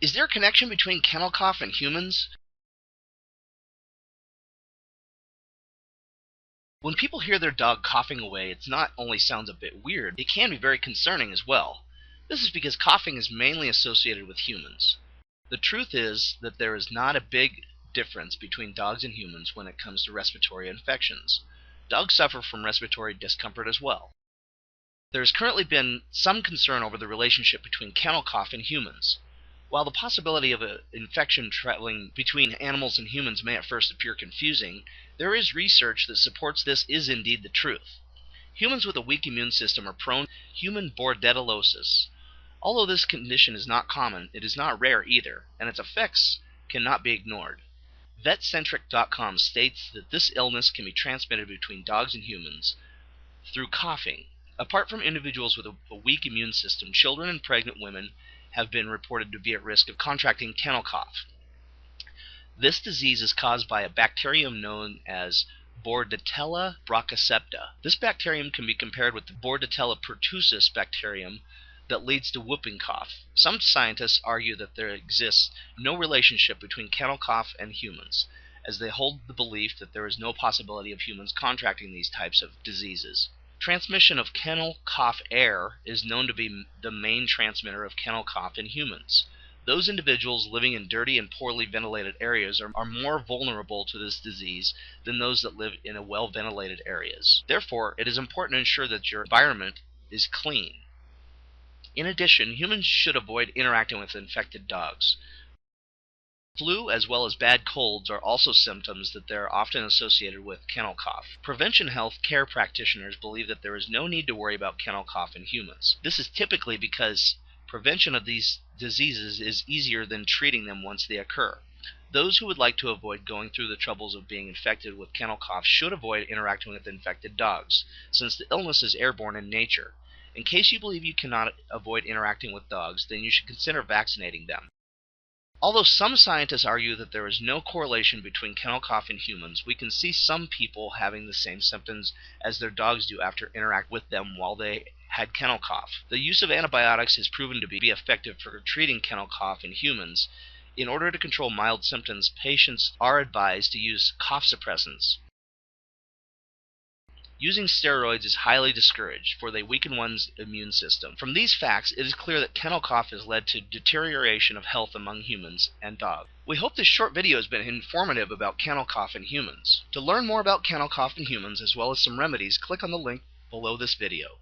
Is there a connection between kennel cough and humans? When people hear their dog coughing away, it not only sounds a bit weird, it can be very concerning as well. This is because coughing is mainly associated with humans. The truth is that there is not a big difference between dogs and humans when it comes to respiratory infections. Dogs suffer from respiratory discomfort as well. There has currently been some concern over the relationship between kennel cough and humans. While the possibility of an infection traveling between animals and humans may at first appear confusing, there is research that supports this is indeed the truth. Humans with a weak immune system are prone to human bordellosis. Although this condition is not common, it is not rare either, and its effects cannot be ignored. Vetcentric.com states that this illness can be transmitted between dogs and humans through coughing. Apart from individuals with a weak immune system, children and pregnant women have been reported to be at risk of contracting kennel cough. This disease is caused by a bacterium known as Bordetella brachycepta. This bacterium can be compared with the Bordetella pertussis bacterium that leads to whooping cough. Some scientists argue that there exists no relationship between kennel cough and humans, as they hold the belief that there is no possibility of humans contracting these types of diseases. Transmission of kennel cough air is known to be the main transmitter of kennel cough in humans. Those individuals living in dirty and poorly ventilated areas are more vulnerable to this disease than those that live in well-ventilated areas. Therefore, it is important to ensure that your environment is clean. In addition, humans should avoid interacting with infected dogs. Flu as well as bad colds are also symptoms that are often associated with kennel cough. Prevention health care practitioners believe that there is no need to worry about kennel cough in humans. This is typically because prevention of these diseases is easier than treating them once they occur. Those who would like to avoid going through the troubles of being infected with kennel cough should avoid interacting with infected dogs, since the illness is airborne in nature. In case you believe you cannot avoid interacting with dogs, then you should consider vaccinating them. Although some scientists argue that there is no correlation between kennel cough and humans, we can see some people having the same symptoms as their dogs do after interact with them while they had kennel cough. The use of antibiotics has proven to be effective for treating kennel cough in humans. In order to control mild symptoms, patients are advised to use cough suppressants. Using steroids is highly discouraged, for they weaken one's immune system. From these facts, it is clear that kennel cough has led to deterioration of health among humans and dogs. We hope this short video has been informative about kennel cough in humans. To learn more about kennel cough in humans, as well as some remedies, click on the link below this video.